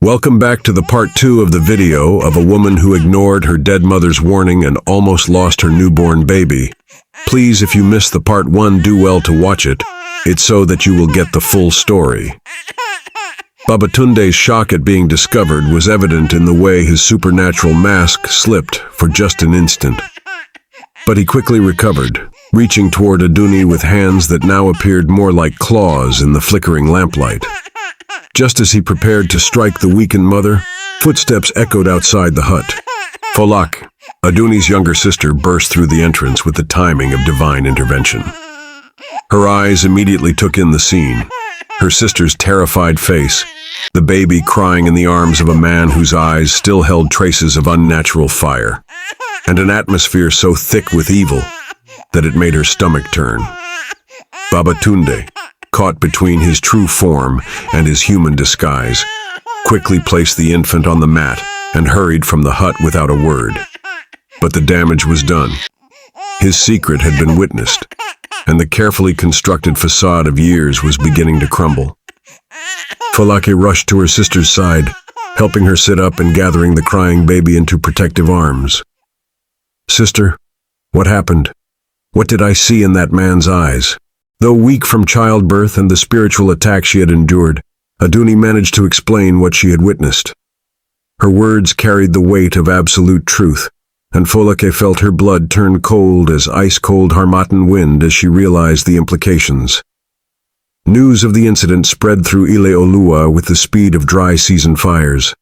Welcome back to the part 2 of the video of a woman who ignored her dead mother's warning and almost lost her newborn baby. Please, if you missed the part 1, do well to watch it. It's so that you will get the full story. Babatunde's shock at being discovered was evident in the way his supernatural mask slipped for just an instant. But he quickly recovered, reaching toward Adunni with hands that now appeared more like claws in the flickering lamplight. Just as he prepared to strike the weakened mother, footsteps echoed outside the hut. Folklore, Adunni's younger sister, burst through the entrance with the timing of divine intervention. Her eyes immediately took in the scene. Her sister's terrified face, the baby crying in the arms of a man whose eyes still held traces of unnatural fire, and an atmosphere so thick with evil that it made her stomach turn. Babatunde, caught between his true form and his human disguise, quickly placed the infant on the mat and hurried from the hut without a word. But the damage was done. His secret had been witnessed, and the carefully constructed facade of years was beginning to crumble. Folklore rushed to her sister's side, helping her sit up and gathering the crying baby into protective arms. "Sister, what happened? What did I see in that man's eyes?" Though weak from childbirth and the spiritual attack she had endured, Adunni managed to explain what she had witnessed. Her words carried the weight of absolute truth, and Folklore felt her blood turn cold as ice-cold Harmattan wind as she realized the implications. News of the incident spread through Ile-Oluwa with the speed of dry season fires.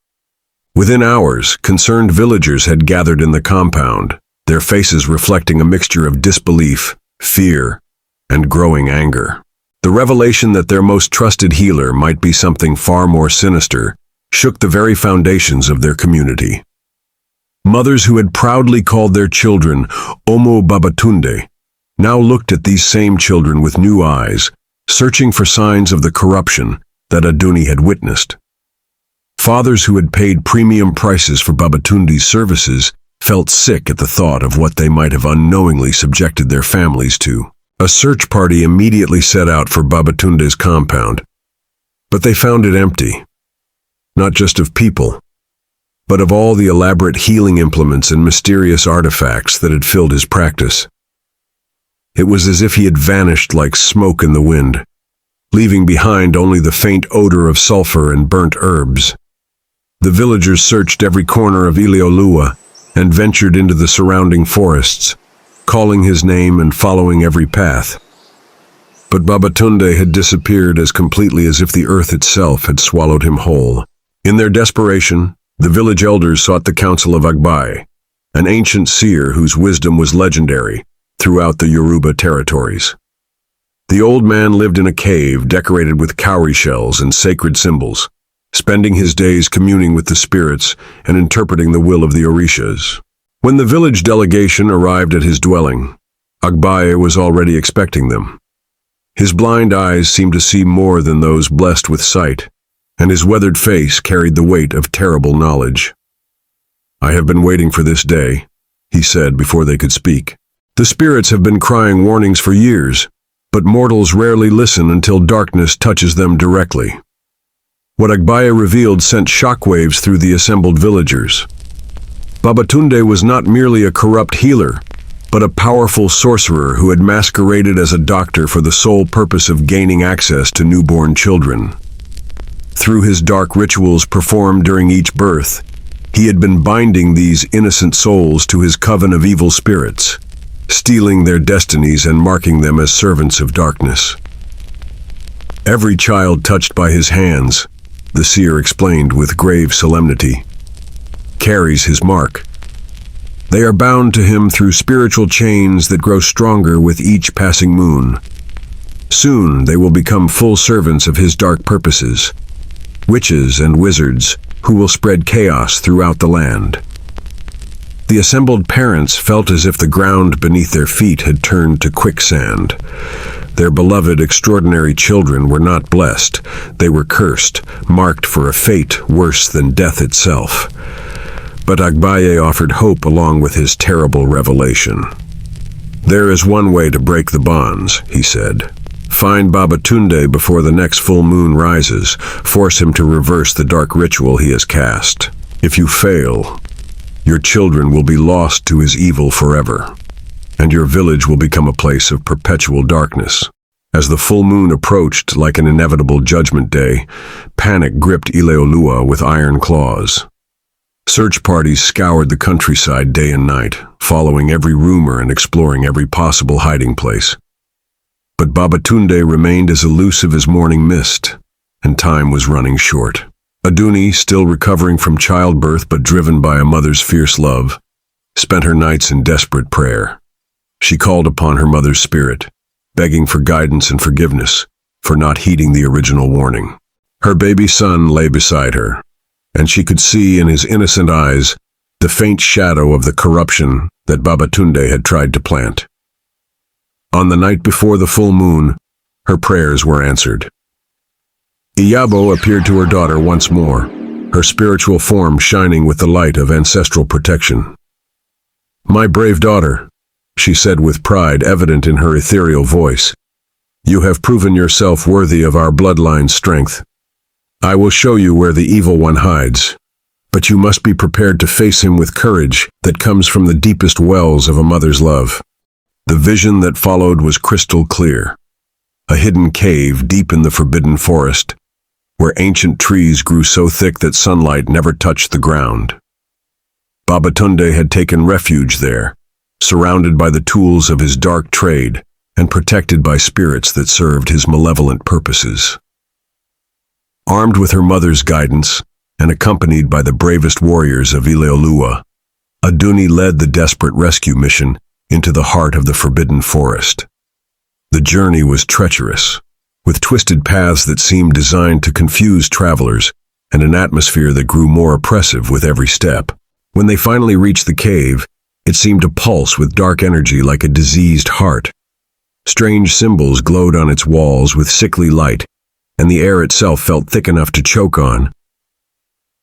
Within hours, concerned villagers had gathered in the compound, their faces reflecting a mixture of disbelief, fear, and growing anger. The revelation that their most trusted healer might be something far more sinister shook the very foundations of their community. Mothers who had proudly called their children Omo Babatunde now looked at these same children with new eyes, searching for signs of the corruption that Adunni had witnessed. Fathers who had paid premium prices for Babatunde's services felt sick at the thought of what they might have unknowingly subjected their families to. A search party immediately set out for Babatunde's compound, but they found it empty. Not just of people, but of all the elaborate healing implements and mysterious artifacts that had filled his practice. It was as if he had vanished like smoke in the wind, leaving behind only the faint odor of sulfur and burnt herbs. The villagers searched every corner of Ile-Oluwa and ventured into the surrounding forests, calling his name and following every path. But Babatunde had disappeared as completely as if the earth itself had swallowed him whole. In their desperation, the village elders sought the counsel of Agbaye, an ancient seer whose wisdom was legendary throughout the Yoruba territories. The old man lived in a cave decorated with cowrie shells and sacred symbols, spending his days communing with the spirits and interpreting the will of the Orishas. When the village delegation arrived at his dwelling, Agbaye was already expecting them. His blind eyes seemed to see more than those blessed with sight, and his weathered face carried the weight of terrible knowledge. "I have been waiting for this day," he said before they could speak. "The spirits have been crying warnings for years, but mortals rarely listen until darkness touches them directly." What Agbaye revealed sent shockwaves through the assembled villagers. Babatunde was not merely a corrupt healer, but a powerful sorcerer who had masqueraded as a doctor for the sole purpose of gaining access to newborn children. Through his dark rituals performed during each birth, he had been binding these innocent souls to his coven of evil spirits, stealing their destinies and marking them as servants of darkness. "Every child touched by his hands," the seer explained with grave solemnity, "carries his mark. They are bound to him through spiritual chains that grow stronger with each passing moon. Soon they will become full servants of his dark purposes, witches and wizards who will spread chaos throughout the land." The assembled parents felt as if the ground beneath their feet had turned to quicksand. Their beloved extraordinary children were not blessed. They were cursed, marked for a fate worse than death itself. But Agbaye offered hope along with his terrible revelation. "There is one way to break the bonds," he said. Find Babatunde before the next full moon rises. Force him to reverse the dark ritual he has cast. If you fail, your children will be lost to his evil forever, and your village will become a place of perpetual darkness. As the full moon approached like an inevitable judgment day, panic gripped Ile-Oluwa with iron claws. Search parties scoured the countryside day and night, following every rumor and exploring every possible hiding place. But Babatunde remained as elusive as morning mist, and time was running short. Adunni, still recovering from childbirth but driven by a mother's fierce love, spent her nights in desperate prayer. She called upon her mother's spirit, begging for guidance and forgiveness for not heeding the original warning. Her baby son lay beside her, and she could see in his innocent eyes the faint shadow of the corruption that Babatunde had tried to plant. On the night before the full moon, her prayers were answered. Iyabo appeared to her daughter once more, her spiritual form shining with the light of ancestral protection. "My brave daughter," she said with pride evident in her ethereal voice, "you have proven yourself worthy of our bloodline's strength. I will show you where the evil one hides, but you must be prepared to face him with courage that comes from the deepest wells of a mother's love." The vision that followed was crystal clear. A hidden cave deep in the forbidden forest, where ancient trees grew so thick that sunlight never touched the ground. Babatunde had taken refuge there, surrounded by the tools of his dark trade and protected by spirits that served his malevolent purposes. Armed with her mother's guidance and accompanied by the bravest warriors of Ile-Oluwa, Adunni led the desperate rescue mission into the heart of the forbidden forest. The journey was treacherous, with twisted paths that seemed designed to confuse travelers and an atmosphere that grew more oppressive with every step. When they finally reached the cave, it seemed to pulse with dark energy like a diseased heart. Strange symbols glowed on its walls with sickly light, and the air itself felt thick enough to choke on.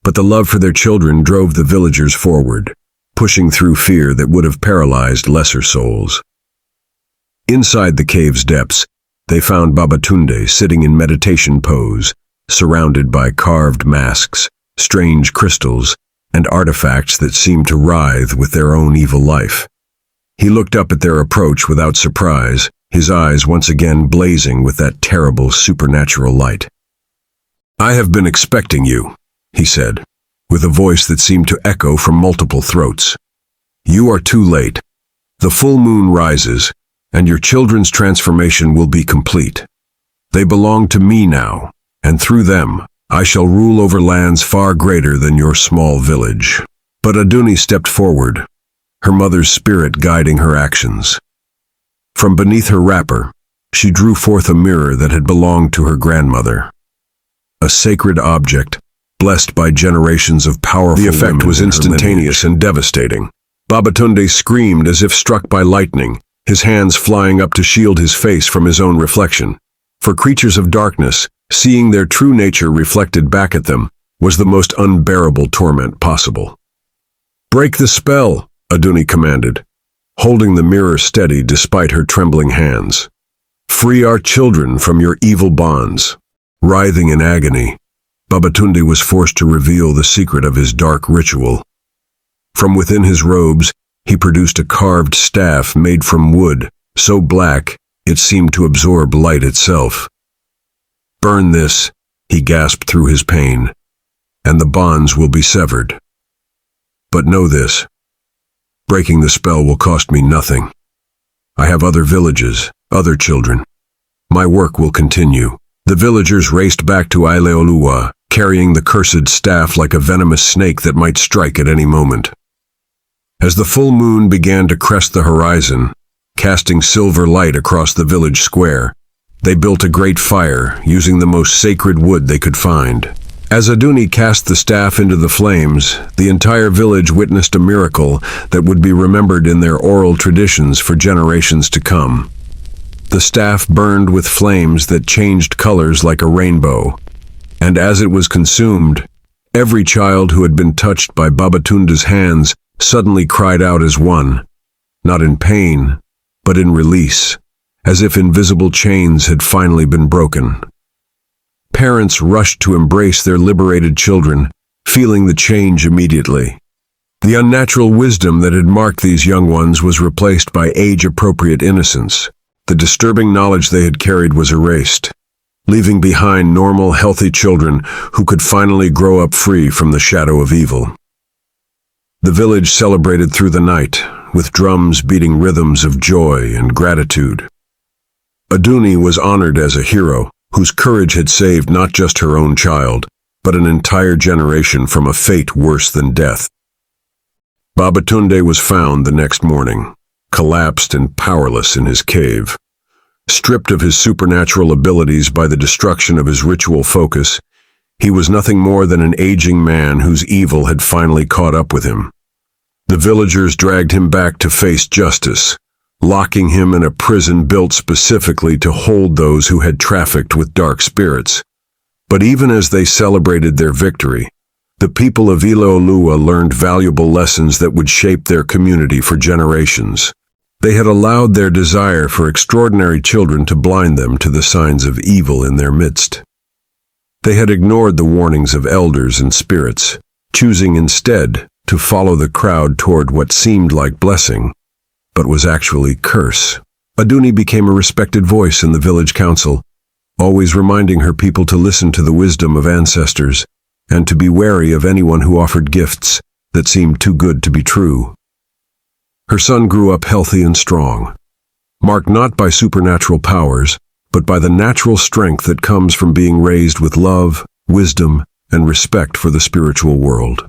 But the love for their children drove the villagers forward, pushing through fear that would have paralyzed lesser souls. Inside the cave's depths, they found Babatunde sitting in meditation pose, surrounded by carved masks, strange crystals, and artifacts that seemed to writhe with their own evil life. He looked up at their approach without surprise, his eyes once again blazing with that terrible supernatural light. "I have been expecting you," he said, with a voice that seemed to echo from multiple throats. "You are too late. The full moon rises, and your children's transformation will be complete. They belong to me now, and through them, I shall rule over lands far greater than your small village." But Adunni stepped forward, her mother's spirit guiding her actions. From beneath her wrapper, she drew forth a mirror that had belonged to her grandmother. A sacred object, blessed by generations of powerful women. The effect was instantaneous and devastating. Babatunde screamed as if struck by lightning, his hands flying up to shield his face from his own reflection. For creatures of darkness, seeing their true nature reflected back at them was the most unbearable torment possible. "Break the spell," Adunni commanded, holding the mirror steady despite her trembling hands. "Free our children from your evil bonds." Writhing in agony, Babatunde was forced to reveal the secret of his dark ritual. From within his robes, he produced a carved staff made from wood, so black it seemed to absorb light itself. "Burn this," he gasped through his pain, "and the bonds will be severed. But know this, breaking the spell will cost me nothing. I have other villages, other children. My work will continue." The villagers raced back to Ile-Oluwa, carrying the cursed staff like a venomous snake that might strike at any moment. As the full moon began to crest the horizon, casting silver light across the village square, they built a great fire using the most sacred wood they could find. As Adunni cast the staff into the flames, the entire village witnessed a miracle that would be remembered in their oral traditions for generations to come. The staff burned with flames that changed colors like a rainbow, and as it was consumed, every child who had been touched by Babatunde's hands suddenly cried out as one, not in pain, but in release, as if invisible chains had finally been broken. Parents rushed to embrace their liberated children, feeling the change immediately. The unnatural wisdom that had marked these young ones was replaced by age-appropriate innocence. The disturbing knowledge they had carried was erased, leaving behind normal, healthy children who could finally grow up free from the shadow of evil. The village celebrated through the night, with drums beating rhythms of joy and gratitude. Adunni was honored as a hero, whose courage had saved not just her own child, but an entire generation from a fate worse than death. Babatunde was found the next morning, collapsed and powerless in his cave. Stripped of his supernatural abilities by the destruction of his ritual focus, he was nothing more than an aging man whose evil had finally caught up with him. The villagers dragged him back to face justice, locking him in a prison built specifically to hold those who had trafficked with dark spirits. But even as they celebrated their victory, the people of Ile-Oluwa learned valuable lessons that would shape their community for generations. They had allowed their desire for extraordinary children to blind them to the signs of evil in their midst. They had ignored the warnings of elders and spirits, choosing instead to follow the crowd toward what seemed like blessing, but was actually curse. Adunni became a respected voice in the village council, always reminding her people to listen to the wisdom of ancestors and to be wary of anyone who offered gifts that seemed too good to be true. Her son grew up healthy and strong, marked not by supernatural powers, but by the natural strength that comes from being raised with love, wisdom, and respect for the spiritual world.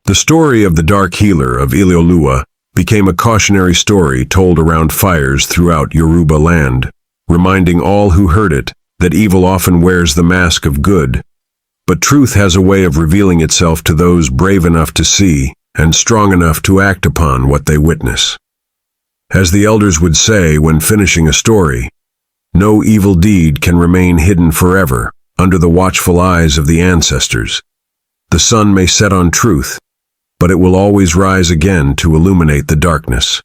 The story of the dark healer of Ile-Oluwa became a cautionary story told around fires throughout Yoruba land, reminding all who heard it that evil often wears the mask of good, but truth has a way of revealing itself to those brave enough to see and strong enough to act upon what they witness. As the elders would say when finishing a story, no evil deed can remain hidden forever under the watchful eyes of the ancestors. The sun may set on truth, but it will always rise again to illuminate the darkness.